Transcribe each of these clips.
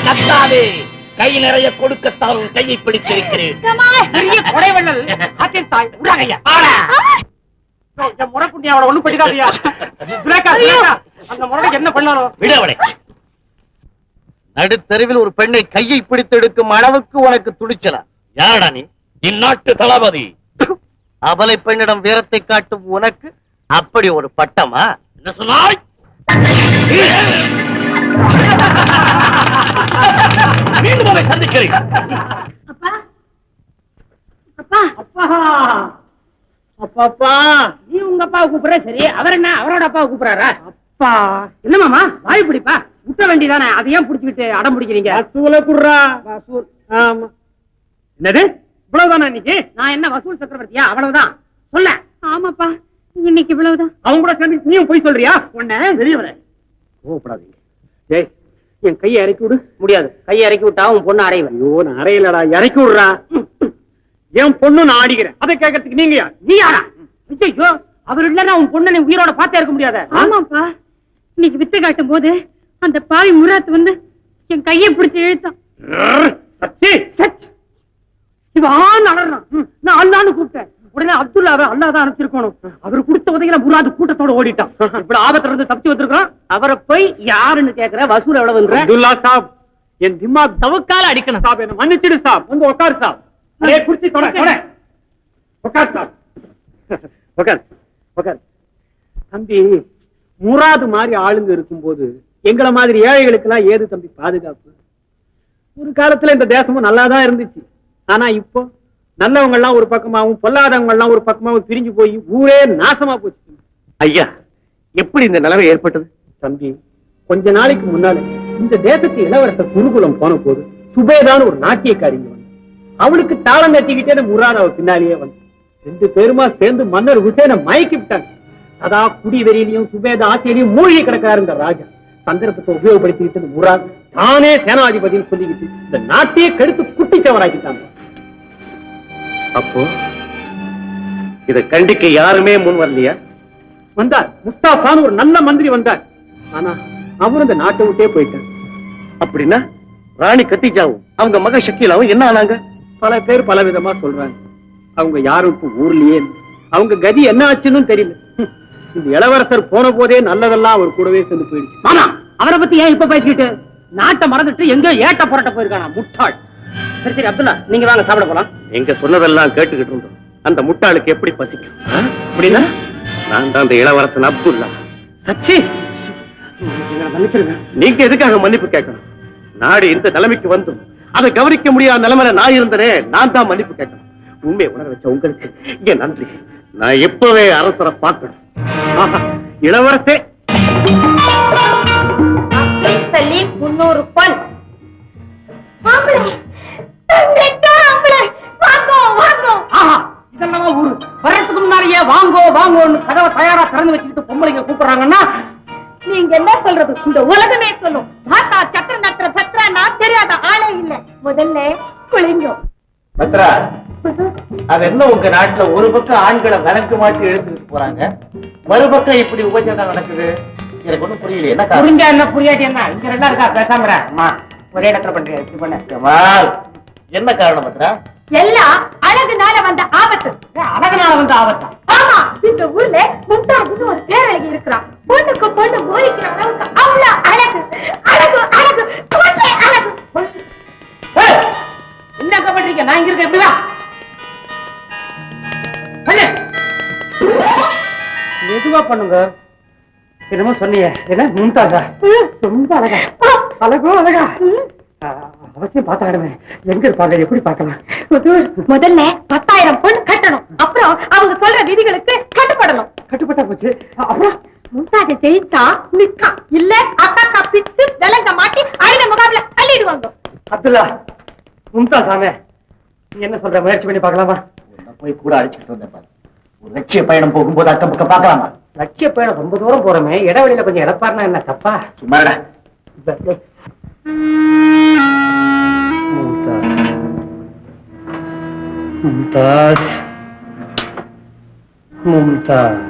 கத்தாதே, கை நிறைய கொடுக்கத்தான் உன் கையை பிடித்திருக்கிறேன். கொடைவள்ளல் ஆற்றின் தாய் முறைப்புண்ணியா அவளை ஒண்ணும் படிக்காதியா. அந்த முறை என்ன பண்ணாலும் விடு அவளை. நடுத்தெருவில் ஒரு பெண்ணை கையை பிடித்தெடுக்கும் அளவுக்கு உனக்கு துணிச்சலா? யாரடா நீ? இந்நாட்டு தளபதி. அபலை பெண்ணிடம் வீரத்தை காட்டும் உனக்கு அப்படி ஒரு பட்டமா? என்ன சொன்னாய்? மீண்டும் அவரை சந்திக்கிறேன். அப்பா நீ உங்க அப்பாவை கூப்பிடுற சரி, அவர் என்ன அவரோட அப்பாவை கூப்பிடுறாரா? அப்பா என்ன மாமா வாய் பிடிப்பா விட்ட வேண்டியதானே, அதையும் புடிச்சுக்கிட்டு அடம் பிடிக்கிறீங்க. வசூல குடுறா. வசூல். ஆமா. என்னது இவ்வளவுதானா இன்னைக்கு? நான் என்ன வசூல் சக்கரவர்த்தியா? அவ்வளவுதான் சொல்ல. ஆமாப்பா இன்னைக்கு இவ்வளவுதான். அவங்க கூட சேர்ந்து நீயும் போய் சொல்றியா? உன்ன வெளியவர கோவப்படாதீங்க. ஏய் என் கையை இறக்கி விடு. முடியாது, கையை இறக்கி விட்டா உன் பொண்ணு அறையுவ. ஐயோ நான் அறையலடா, இறக்கி விடுறா. என் பொண்ணு நான் ஆடிக்கிறேன், அதை கேட்கறதுக்கு நீங்க யார்? நீ யாரா? ஐயோ அவர் இல்லன்னா உன் பொண்ணு உயிரோட பார்த்தே இருக்க முடியாத. ஆமாப்பா இன்னைக்கு வித்து காட்டும் போது அந்த பாவி முராத் வந்து என் கையை பிடிச்சு இழுத்தான். சச்சி சச் இவன் அலறான். நான் அல்லான்னு கூப்பிட்டேன். உடனே அப்துல்லாவை அல்லாதான் அனுப்பிச்சிருக்கணும். அவர் கொடுத்த உதவியில முராது கூட்டத்தோட ஓடிட்டான். இப்படி ஆபத்துல இருந்து தப்பிச்சு வந்திருக்கான். அவரை போய் யாருன்னு கேக்குற? வசூல் எவ்வளவுன்ற? அப்துல்லா சாப் என் திமாக் தவுக்கால அடிக்கணும். சாப் என்ன மன்னிச்சிடு சாப். வந்து உட்கார் சாப். அதே குடிச்சு தொட தொட. உட்கார் சாப். உட்கார் உட்கார். தம்பி முராது மாதிரி ஆளுங்க இருக்கும்போது எங்களை மாதிரி ஏழைகளுக்கு எல்லாம் ஏது தம்பி பாதுகாப்பு? ஒரு காலத்துல இந்த தேசமும் நல்லாதான் இருந்துச்சு. ஆனா இப்போ நல்லவங்க எல்லாம் ஒரு பக்கமாவும் பொல்லாதவங்க எல்லாம் ஒரு பக்கமாவும் பிரிஞ்சு போய் ஊரே நாசமா போச்சு. ஐயா எப்படி இந்த நிலைமை ஏற்பட்டது? தம்பி கொஞ்ச நாளைக்கு முன்னால இந்த தேசத்து இளவரசர் குருகுலம் போன போது சுபேதான்னு ஒரு நாட்டியக்காரிங்க வந்து அவளுக்கு தாளம் கட்டிக்கிட்டே முரான் அவர் பின்னாலேயே வந்து 2 பேருமா சேர்ந்து மன்னர் ஹுசேனை மயக்கி விட்டாங்க. சதா குடி வெறியிலையும் சுபேத ஆசையிலையும் மூழ்கி கிடக்கிறாரு இந்த ராஜா. சந்தர்ப்பத்தை உபயோகப்படுத்திக்கிட்டு முரான் தானே சேனாதிபதினு சொல்லிக்கிட்டு இந்த நாட்டையே கெடுத்து குட்டிச்சவராக்கிட்டாங்க. அப்போ இத கண்டிக்க யாருமே முன் வரலையா? வந்தார் முஸ்தாபான்னு ஒரு நல்ல மந்திரி வந்தார். ஆனா அவரு இந்த நாட்டை விட்டே போயிட்டார். அப்படின்னா ராணி கத்திஜாவும் அவங்க மக ஷக்கீலாவும் என்ன ஆனாங்க? பல பேர் பல விதமா சொல்றாங்க. அவங்க யாருக்கும் ஊர்லயே அவங்க கதி என்ன ஆச்சுன்னு தெரியல. இந்த இளவரசர் போன போதே நல்லதெல்லாம் அவர் கூடவே சேர்ந்து போயிடுச்சு. ஆனா அவரை பத்தி ஏன் இப்ப பேசிக்கிட்டு? நாட்டை மறந்துட்டு எங்க ஏட்ட புரட்ட போயிருக்கானா முட்டாள். சரி சரி அப்துல்லா நீங்க வாங்க சாப்பிட போலாம். எங்க சொன்னதெல்லாம் கேட்டுக்கிட்டு இருந்தோம். அந்த முட்டாளுக்கு எப்படி பசிக்கும்? அப்படின்னா நான் தான் அந்த இளவரசன் அப்துல்லா. சச்சி நீங்க எதுக்காக மன்னிப்பு கேட்கணும்? நாடு இந்த நிலைமைக்கு வந்தும் அதை கவனிக்க முடியாத நிலைமையில நான் இருந்தனே, நான் தான் மன்னிப்பு கேட்கணும். உண்மையை உணர வச்ச உங்களுக்கு இங்க நன்றி. நான் எப்பவே அரசரை பார்க்கணும். இளவரசே 300 பொன். இதெல்லாம் ஊரு வரத்துக்கு முன்னாடியே வாங்கோ வாங்கோன்னு கதவை தயாரா திறந்து வச்சுக்கிட்டு பொம்பளைங்க கூப்பிடுறாங்கன்னா நீங்க என்ன சொல்றது? இந்த உலகமே சொல்லும். பாத்தா சக்கர நத்திர பத்ரா நான் தெரியாத ஆளே இல்ல. முதல்ல குளிங்கோ. பத்ரா அது என்ன உங்க நாட்டுல ஒரு பக்கம் ஆண்களை விளக்கு மாட்டி எழுத்துட்டு போறாங்க, மறுபக்கம் இப்படி உபச்சாரம் நடக்குது? எனக்கு ஒண்ணும் புரியல. என்ன புரிஞ்சா என்ன புரியாட்டி என்ன? இங்க ரெண்டா இருக்கா பேசாம அம்மா ஒரே இடத்துல பண்றேன். என்ன காரணம் பத்ரா? எல்லாம் அழகுனால வந்த ஆபத்து. அழகுனால வந்த ஆபத்தா? ஆமா இந்த ஊர்ல மும்தாஜ்னு ஒரு பேரழகி இருக்கிறான். பொண்ணுக்கு பொண்ணு போரிக்கிற அளவுக்கு அவ்வளவு அழகு அழகு அழகு கொள்ளை அழகு. என்ன பண்றீங்க? நான் இங்க இருக்க எப்படிதான் மெதுவா பண்ணுங்க. என்னமோ சொன்னீங்க. என்ன மும்தாஜா? ரொம்ப அழகா அழகோ அழகா. அவசியம் பார்த்தாடுவேன். எங்க இருப்பாங்க? எப்படி பார்க்கலாம்? முதல்ல 10,000 பொண்ணு கட்டணும். அப்புறம் அவங்க சொல்ற விதிகளுக்கு கட்டுப்படணும். கட்டுப்பட்டா போச்சு. அப்புறம் மும்தாஜ ஜெயிச்சா நிக்கா, இல்ல அத்தாக்கா பிச்சு விலங்க மாட்டி அழுத முகாமில அள்ளிடுவாங்க. அப்துல்லா மும்தாஜாமே நீ என்ன சொல்ற? முயற்சி பண்ணி பார்க்கலாமா? போய் கூட அழைச்சிட்டு வந்தேன். ஒரு லட்சிய பயணம் போகும்போது அக்கம் பக்கம் பார்க்கலாமா? லட்சிய பயணம் ரொம்ப தூரம் போறோமே, இடைவெளியில கொஞ்சம் இழப்பாருனா என்ன தப்பா? சும்மாடா. மும்தாஜ் மும்தாஜ்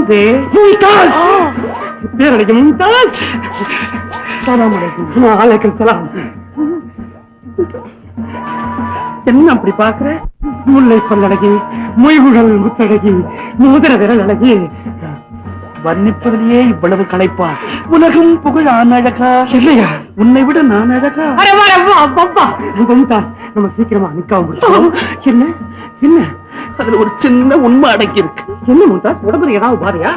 யாரது? மும்தாஸ். பேரழகி மும்தாஸ். சலாம் அலைக்கும். அலைக்கும் சலாம். என்ன அப்படி பாக்குற? முல்லை பல்லழகி, மொய்குழல் முத்தழகி, மோதிர விரல் அழகி, வர்ணிப்பதிலேயே இவ்வளவு களைப்பா? உலகம் புகழ் அழகா இல்லையா? உன்னை விட நான் அழகா? மும்தாஸ், நம்ம சீக்கிரமா நிக்காம முடிச்சோம். என்ன என்ன அதுல ஒரு சின்ன உண்மை அடக்கி இருக்கு. என்ன மும்தாஸ், உடம்புல ஏதாவது பாரியா?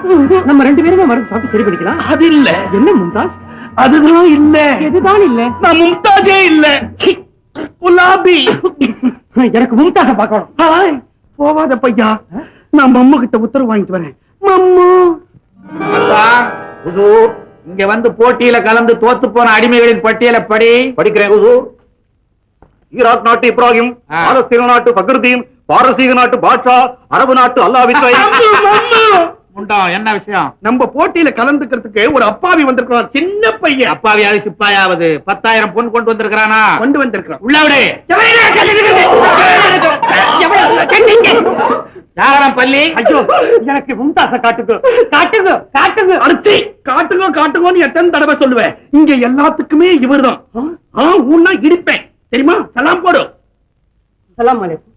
நம்ம 2 பேருமே மருந்து சாப்பிட்டு சரி பண்ணிக்கலாம். அது இல்ல. என்ன மும்தாஸ்? அதுதான் இல்ல. எதுதான் இல்ல? நான் மும்தாஜே இல்ல. குலாபி. எனக்கு மும்தாஸ பார்க்கணும். போவாத பையா, நான் மம்மு கிட்ட உத்தரவு வாங்கிட்டு வரேன். மம்மு இங்க வந்து போட்டியில கலந்து தோத்து போன அடிமைகளின் பட்டியலை படிக்கிறேன். ஈராக் நாட்டு இப்ராஹிம், பாலஸ்தீன நாட்டு பக்ருதீன், பாரசீக நாட்டு பாட்ஷா, அரபு நாட்டு அல்லாஹ். என்ன விஷயம்? நம்ம போட்டியில கலந்துக்கிறதுக்கு ஒரு அப்பாவி வந்திருக்கிறான். சின்ன பையன். அப்பாவியாவது சிப்பாயாவது 10,000 பொன் கொண்டு வந்திருக்கிறானா? கொண்டு வந்திருக்கிறான். உள்ளாவிடு. யாராம் பள்ளி? ஐயோ, எனக்கு மும்தாஸ காட்டுங்க, காட்டுங்க, காட்டுங்க. அடிச்சி காட்டுங்க காட்டுங்கன்னு எத்தனை தடவை சொல்லுவேன். இங்க எல்லாத்துக்குமே இவர்தான். உன்ன இடிப்பேன் தெரியுமா? சலாம் போடு. சலாம் அலைக்கும்.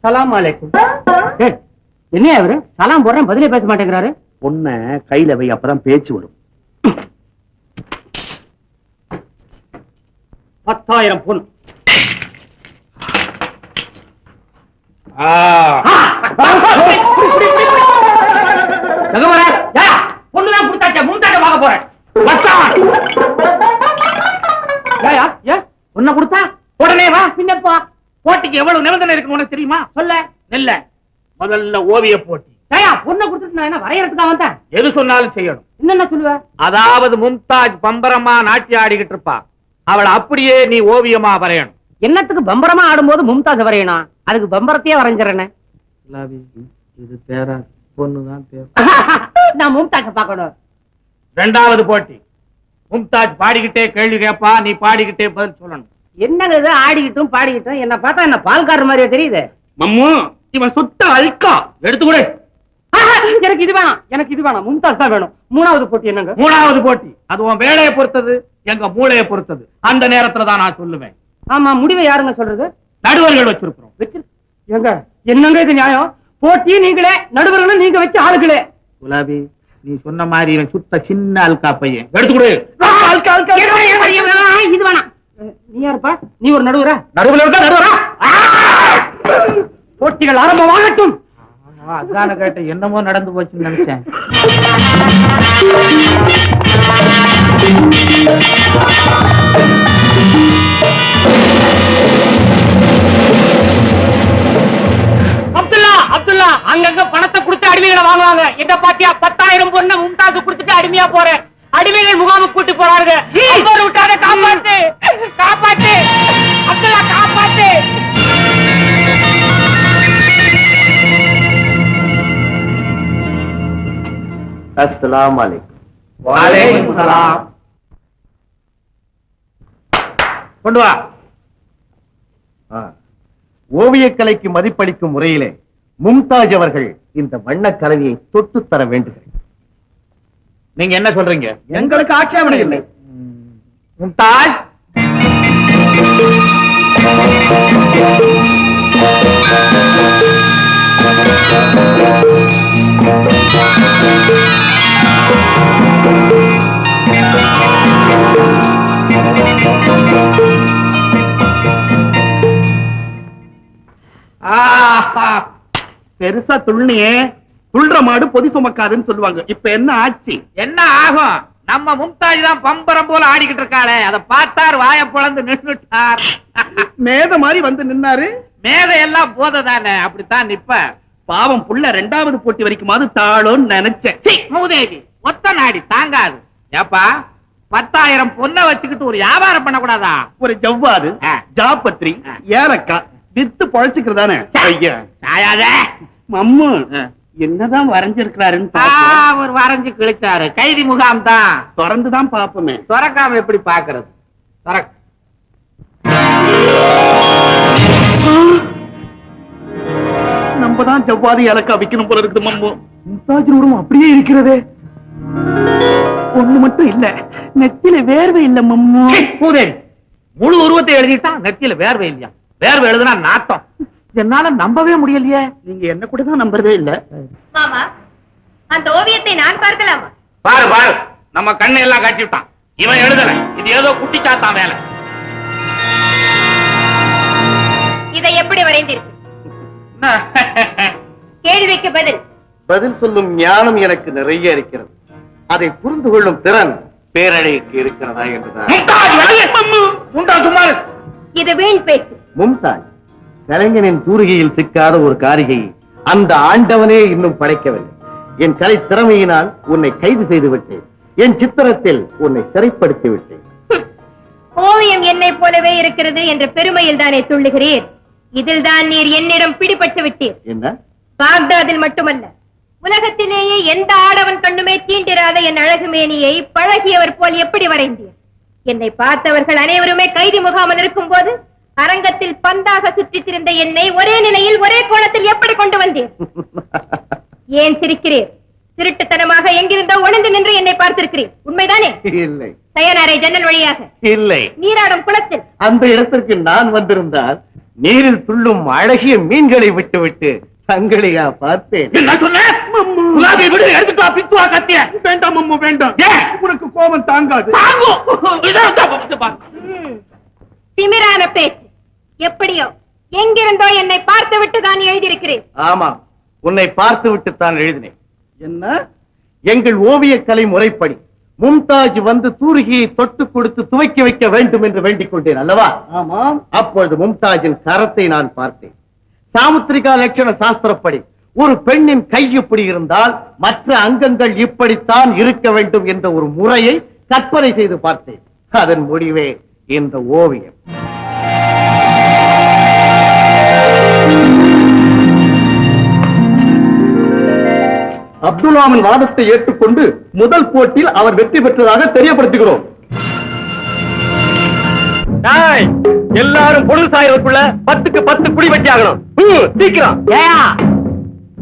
சலாம் அலைக்கும். என்ன அவரு சலாம் போடுறேன், பதிலே பேச மாட்டேங்கிறாரு. பொண்ண கையில வை, அப்பதான் பேச்சு வரும். 10,000 பொன். பொண்ணுதான் கொடுத்தாச்சா, மும்தாஜ பார்க்க போறேன். பொண்ண கொடுத்தா உடனே வா. பின்னப்பா போட்டிக்கு எவ்வளவு நிபந்தனை இருக்கு உனக்கு தெரியுமா? சொல்ல. இல்ல, முதல்ல ஓவிய போட்டி. பொண்ணை கொடுத்துட்டு நான் என்ன வரையறதுக்கா வந்தேன்? எது சொன்னாலும் செய்யணும். என்னென்ன சொல்லுவ? அதாவது மும்தாஜ் பம்பரமா நாட்டியம் ஆடிக்கிட்டு இருப்பா, அவளை அப்படியே நீ ஓவியமா வரையணும். என்னத்துக்கு பம்பரமா ஆடும்போது மும்தாஜ் வரையணும்? அதுக்கு பம்பரத்தையே வரைஞ்சிடறேன். இது தேரா பொண்ணுதான் தேவை. நான் மும்தாஜ பார்க்கணும். 2வது போட்டி, மும்தாஜ் பாடிக்கிட்டே கேள்வி கேட்பா, நீ பாடிக்கிட்டே பதில் சொல்லணும். என்னங்க இது ஆடிக்கிட்டும் பாடிக்கிட்டும்? என்ன பார்த்தா என்ன பால்காரர் மாதிரியே தெரியுது. மம்மு, இவன் சுத்த அல்கா. எடுத்துக்கூட. எனக்கு இது வேணாம், எனக்கு இது வேணாம். மும்தாஜ் தான் வேணும். 3வது போட்டி என்னங்க? 3வது போட்டி, அது உன் வேலையை பொறுத்தது, எங்க மூளையை பொறுத்தது. அந்த நேரத்துல தான் நான் சொல்லுவேன். ஆமா, முடிவை யாருங்க சொல்றது? நடுவர்கள் வச்சிருக்கிறோம். எங்க என்னங்க இது நியாயம்? போட்டி நீங்களே, நடுவர்களும் நீங்க வச்சு ஆளுகளே. குலாபி, நீ சொன்ன மாதிரி இவன் சுத்த சின்ன அல்கா பையன். எடுத்துக்கூட. இது வேணாம். நீ யாருப்பா? நீ ஒரு நடுவரா? நடுவுல இருக்கா? நடுவரா? போட்டிகள் ஆரம்பமாகட்டும். அதான கேட்ட, என்னமோ நடந்து போச்சுன்னு நினைச்சேன். அப்துல்லா, அப்துல்லா, அங்கங்க பணத்தை கொடுத்து அடிமைகளை வாங்குவாங்க. எங்க பாத்தியா 10,000 பொண்ணு மும்தாஜ் கொடுத்துட்டு அடிமையா போறேன். அடிமைகள் முகாமுக்கு கூட்டு போறாங்க. விட்டாத, காப்பாத்து, காப்பாத்து அப்துல்லா, காப்பாத்து. அஸ்ஸலாமு அலைக்கும். வலைக்கும் சலாம். கொண்டு வா. ஓவியக்கலைக்கு மதிப்பளிக்கும் முறையிலே மும்தாஜ் அவர்கள் இந்த வண்ணக் கலவையை தொட்டு தர வேண்டுகிறேன். நீங்க என்ன சொல்றீங்க? எங்களுக்கு ஆட்சேபனை இல்லை. மும்தாஜ், பெருசா துள்ளியே, துள்ற மாடு பொதி சுமக்காதுன்னு சொல்லுவாங்க. இப்ப என்ன ஆச்சு? என்ன ஆகும்? நம்ம மும்தாஜ் தான் பம்பரம் போல ஆடிக்கிட்டு இருக்காளே, அதை பார்த்தார், வாய பொளந்து நின்னுட்டார். மேத மாதிரி வந்து நின்னாரு. மேதை எல்லாம் போததானே, அப்படித்தான் நிப்ப. பாவம் புள்ள 2வது போட்டி வரைக்குமாவது தாளோன்னு நினைச்சேன். மூதேவி ஒத்த நாடி தாங்காது. ஏப்பா, 10,000 பொண்ணை வச்சுக்கிட்டு ஒரு வியாபாரம் பண்ண கூடாதா? ஒரு ஜவ்வாது, ஜாபத்ரி, ஏலக்காய் வித்து பொழைச்சுக்கிறதானே. ஐயா சாயாத மம்மு, என்னதான் வரைஞ்சிருக்கிறாருன்னு ஒரு வரைஞ்சு கிழிச்சாரு. கைதி முகாம் தான், திறந்துதான் பாப்போமே. திறக்காம எப்படி பாக்குறது? நம்ம நாம தான் ஜவ்வாதி இலக்கா வைக்கணும் போல இருக்குது மம்மு. மும்தாஜின் உடம்பு அப்படியே இருக்கிறதே. ஒண்ணு மட்டும் இல்ல, நெத்தியில வேர்வை இல்ல மம்மு. பூதேவி முழு உருவத்தை எழுதிட்டான், நெத்தியில வேர்வை இல்லையா? வேர்வை எழுதுனா நாட்டம். என்னால நம்பவே முடியலையே. நீங்க என்ன கூட தான் நம்புறதே இல்ல. மாமா, அந்த ஓவியத்தை நான் பார்க்கலாமா? பாரு பாரு, நம்ம கண்ணை எல்லாம் கட்டி விட்டான். இவன் எழுதல, இது ஏதோ குட்டி சாத்தான் வேலை. இதை எப்படி வரைந்தீர்கள்? கேள்விக்கு பதில். பதில் சொல்லும் ஞானம் எனக்கு நிறைய இருக்கிறது. அதை புரிந்து கொள்ளும் திறன் பேரழகிக்கு இருக்கிறதா என்றுதான். இது வீண் பேச்சு. மும்தாஜ் கலைஞனின் தூரிகையில் சிக்காத ஒரு காரிகை அந்த ஆண்டவனே இன்னும் படைக்கவில்லை. என் கலை திறமையினால் உன்னை கைது செய்து விட்டேன். என் சித்திரத்தில் உன்னை சிறைப்படுத்தி விட்டேன். ஓவியம் என்னை போலவே இருக்கிறது என்ற பெருமையில் தானே துள்ளுகிறீர். இதில் தான் நீர் என்னிடம் பிடிபட்டு விட்டீர். என்ன? பாக்தாதில் மட்டுமல்ல, உலகத்திலேயே எந்த ஆடவன் கண்ணுமே தீண்டிராத என் அழகு மேனியை பழகியவர் போல் எப்படி வரைந்தீர்? என்னை பார்த்தவர்கள் அனைவருமே கைதி முகாமில் இருக்கும் போது அரங்கத்தில் பந்தாக சுற்றித் திரிந்த என்னை ஒரே நிலையில் ஒரே கோணத்தில் எப்படி கொண்டு வந்தீர்? ஏன் சிரிக்கிறீர்? திருட்டுத்தனமாக எங்கிருந்தோ ஒளிந்து நின்று என்னை பார்த்திருக்கிறீர், உண்மைதானே? இல்லை. சயனாரை ஜன்னல் வழியாக? இல்லை. நீராடும் குளத்தில்? அந்த இடத்திற்கு நான் வந்திருந்தால் நீரில் துள்ளும் அழகிய மீன்களை விட்டுவிட்டு தங்களையா பார்த்தேன். என்ன சொன்ன? குலாபி விடு, எடுத்துட்டு வா, பிச்சுவா கத்திய. வேண்டாம் மம்மு வேண்டாம். உனக்கு கோபம் தாங்காது. திமிரான பேச்சு. எப்படியோ எங்கிருந்தோ என்னை பார்த்து விட்டு தான் எழுதியிருக்கிறேன். ஆமா, உன்னை பார்த்து விட்டு தான் எழுதினேன். என்ன? எங்கள் ஓவிய கலை முறைப்படி மும்தாஜ் வந்து தூரிகையை தொட்டு கொடுத்து துவைக்க வைக்க வேண்டும் என்று வேண்டிக் கொண்டேன் அல்லவா? ஆமாம். அப்பொழுது மும்தாஜின் கரத்தை நான் பார்த்தேன். சாமுத்திரிகா லட்சண சாஸ்திரப்படி ஒரு பெண்ணின் கை இப்படி இருந்தால் மற்ற அங்கங்கள் இப்படித்தான் இருக்க வேண்டும் என்ற ஒரு முறையை கற்பனை செய்து பார்த்தேன். அதன் முடிவே இந்த ஓவியம். அப்துல்லாவின் வாதத்தை ஏற்றுக்கொண்டு முதல் போட்டியில் அவர் வெற்றி பெற்றதாக தெரியப்படுத்துகிறோம். எல்லாரும் பொழுது சாயறதுக்குள்ள 10க்கு 10 குடி வெட்டி ஆகணும். சீக்கிரம்.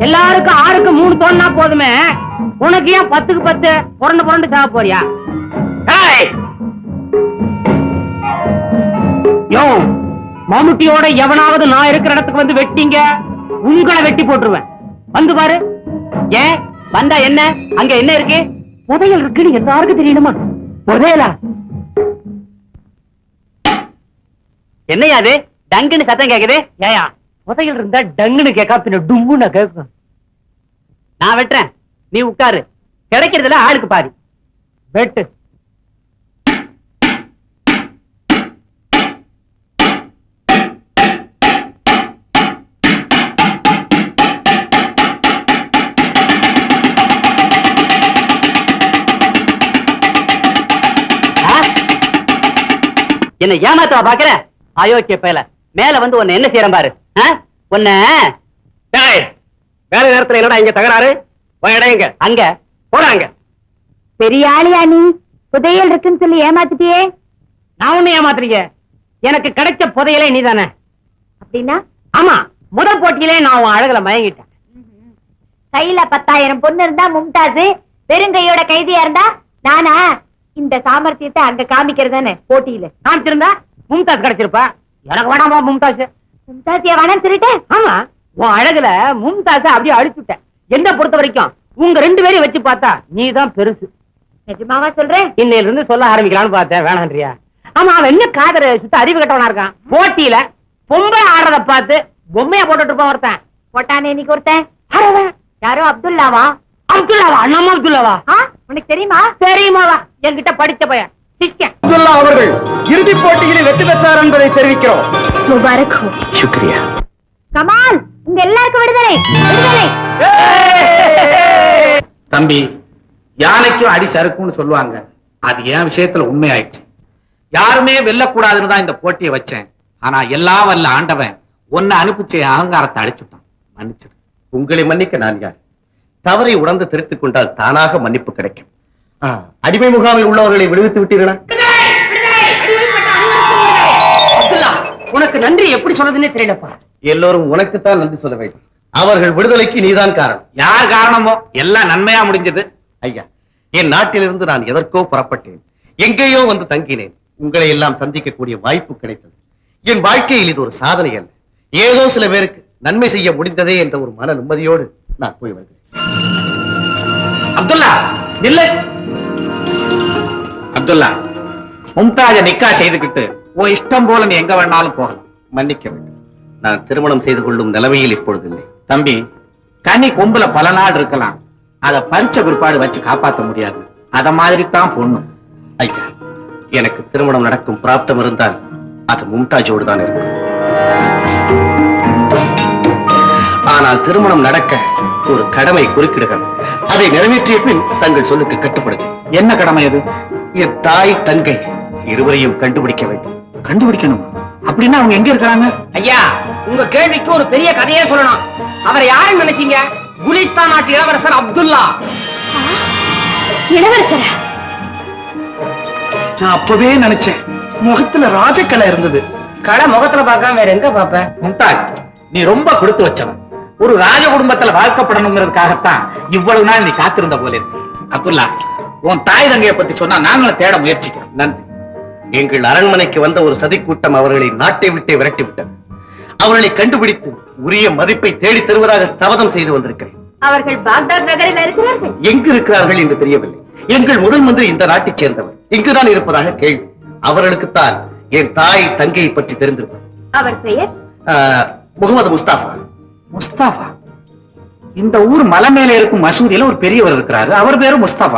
எல்லாருக்கும் 6க்கு 3 தோணுனா போதுமே, உனக்கு ஏன் 10க்கு 10 புரண்டு புரண்டு சாக போறியா? யோ, மம்முட்டியோட எவனாவது நான் இருக்கிற இடத்துக்கு வந்து வெட்டிங்க, உங்களை வெட்டி போட்டுருவேன். வந்து பாரு. ஏன் வந்தா என்ன? அங்க என்ன இருக்கு? புதையல் இருக்குன்னு எல்லாருக்கும் தெரியணுமா? புதையலா? என்னையா அது டங்குன்னு சத்தம் கேக்குது? ஏயா, புதையல் இருந்தா டங்குன்னு கேட்கா பின்ன டும்முன்னு கேட்கும். நான் வெட்டுறேன், நீ உட்காரு. கிடைக்கிறதுல ஆளுக்கு பாதி வெட்டு. என்ன ஏமாத்தவா பாக்குற? அயோக்கிய பயல, மேல வந்து உன்னை என்ன செய்யறேன் பாரு. உன்ன வேலை நேரத்துல என்னடா இங்க தகராறு? எங்க அங்க போறாங்க. பெரிய ஆளியா நீ? புதையல் இருக்குன்னு சொல்லி ஏமாத்திட்டியே. நான் ஒண்ணு ஏமாத்துறீங்க? எனக்கு கிடைச்ச புதையலே நீ தானே. அப்படின்னா? ஆமா, முதல் போட்டியிலே நான் உன் அழகுல மயங்கிட்டேன். கையில 10,000 பொண்ணு இருந்தா மும்தாஜ், வெறுங்கையோட கைதியா இருந்தா நானா? இந்த சாமர்த்தியத்தை அங்க காமிக்கிறதானே போட்டியில. காமிச்சிருந்தா மும்தாஜ் கிடைச்சிருப்பா. எனக்கு வேணாமா மும்தாஜ்? மும்தாஜியா வேணாம் சொல்லிட்டு? ஆமா, உன் அழகுல மும்தாஜ அப்படியே அழிச்சுட்டேன். என்ன பொறுத்த வரைக்கும் உங்க 2 பேரையும் வச்சு பார்த்தா நீதான் பெருசு. நிஜமாவா சொல்றேன்? இன்னையில இருந்து சொல்ல ஆரம்பிக்கலாம்னு பார்த்தேன், வேணான்றியா? ஆமா, அவன் என்ன காதல சுத்த அறிவு கட்டவனா இருக்கான். போட்டியில பொம்பளை ஆடுறத பார்த்து பொம்மையா போட்டுட்டு இருப்பான் ஒருத்தன். போட்டானே இன்னைக்கு ஒருத்தன். யாரோ அப்துல்லாவா? அப்துல்லாவா? நம்ம அப்துல்லாவா? உனக்கு தெரியுமா? தெரியுமாவா? என்கிட்ட படிச்ச பையன் சிக்கன். அப்துல்லா அவர்கள் இறுதிப் போட்டியில் வெற்றி பெற்றார் என்பதை தெரிவிக்கிறோம். முபாரக். சுக்ரியா. கமால், உங்க எல்லாருக்கும் விடுதலை, விடுதலை. தம்பி, யானைக்கும் அடி சறுக்கும்னு சொல்லுவாங்க. அது என் விஷயத்துல உண்மையாயிடுச்சு. யாருமே வெல்லக்கூடாதுன்னு தான் இந்த போட்டியை வச்சேன். ஆனா எல்லாம் வல்ல ஆண்டவன் ஒன்னு அனுப்பிச்ச அகங்காரத்தை அடிச்சுட்டான். மன்னிச்சிடு. உங்களை மன்னிக்க நான் யார்? தவறை உணர்ந்து திருத்திக் கொண்டால் தானாக மன்னிப்பு கிடைக்கும். அடிமை முகாமில் உள்ளவர்களை விடுவித்து விட்டீர்களா? அப்துல்லா, உனக்கு நன்றி எப்படி சொல்றதுன்னே தெரியலப்பா. எல்லோரும் உனக்குத்தான் நன்றி சொல்ல வேண்டும். அவர்கள் விடுதலைக்கு நீதான் காரணம். யார் காரணமோ எல்லாம் நன்மையா முடிஞ்சது. ஐயா, என் நாட்டிலிருந்து நான் எதற்கோ புறப்பட்டேன், எங்கேயோ வந்து தங்கினேன். உங்களை எல்லாம் சந்திக்கக்கூடிய வாய்ப்பு கிடைத்தது. என் வாழ்க்கையில் இது ஒரு சாதனை அல்ல, ஏதோ சில பேருக்கு நன்மை செய்ய முடிந்ததே என்ற ஒரு மன நிம்மதியோடு நான் போய் வருகிறேன். அப்துல்லா இல்ல, அப்துல்லா மும்தாஜ நிக்கா செய்துகிட்டு உன் இஷ்டம் போல நீ எங்க வேணாலும் போகலாம். மன்னிக்க வேண்டும், நான் திருமணம் செய்து கொள்ளும் நிலைமையில் இப்பொழுது இல்லை. தம்பி, கனி கொம்புல பல நாள் இருக்கலாம், அத பறிச்ச பிற்பாடு வச்சு காப்பாற்ற முடியாது. அத மாதிரி தான் பொண்ணு. ஐயா, எனக்கு திருமணம் நடக்கும் பிராப்தம் இருந்தால் அது மும்தாஜோடு தான் இருக்கும். ஆனால் திருமணம் நடக்க ஒரு கடமை குறுக்கிடுகிறது. அதை நிறைவேற்றிய பின் தங்கள் சொல்லுக்கு கட்டுப்படுது. என்ன கடமை அது? என் தாய் தங்கை இருவரையும் கண்டுபிடிக்க வேண்டும். கண்டுபிடிக்கணும். அப்படின்னா அவங்க எங்க இருக்கிறாங்க? ஐயா, உங்க கேள்விக்கு ஒரு பெரிய கதையே சொல்லணும். அவரை யாருன்னு நினைச்சீங்க? குலிஸ்தான் நாட்டு இளவரசர் அப்துல்லா. இளவரசரா? நான் அப்பவே நினைச்சேன், முகத்துல ராஜக்கலை இருந்தது. கடை முகத்துல பார்க்காம வேற எங்க பாப்ப? மும்தாஜ், நீ ரொம்ப கொடுத்து வச்சவன். ஒரு ராஜ குடும்பத்துல வாழ்க்கப்படணுங்கிறதுக்காகத்தான் இவ்வளவு நாள் நீ காத்திருந்த போல இருக்கு. அப்துல்லா, உன் தாய் தங்கையை பத்தி சொன்னா நாங்களும் தேட முயற்சிக்கிறோம். நன்றி. எங்கள் அரண்மனைக்கு வந்த ஒரு சதி கூட்டம் அவர்களை நாட்டை விட்டே விரட்டி விட்டது. அவர்களை கண்டுபிடித்து உரிய மதிப்பை தேடி தருவதாக சபதம் செய்து வந்திருக்கிறேன். அவர்கள் பாக்தாத் நகரில் இருக்கிறார்கள். எங்கு இருக்கிறார்கள் என்று தெரியவில்லை. எங்கள் முதல் மந்திரி இந்த நாட்டைச் சேர்ந்தவர், இங்குதான் இருப்பதாக கேள்வி. அவர்களுக்குத்தான் என் தாய் தங்கையை பற்றி தெரிந்திருப்பது. அவர் பெயர் முகமது முஸ்தாபா. முஸ்தாபா? இந்த ஊர் மலை மேல இருக்கும் மசூதியில ஒரு பெரியவர் இருக்கிறாரு, அவர் பேரு முஸ்தாபா.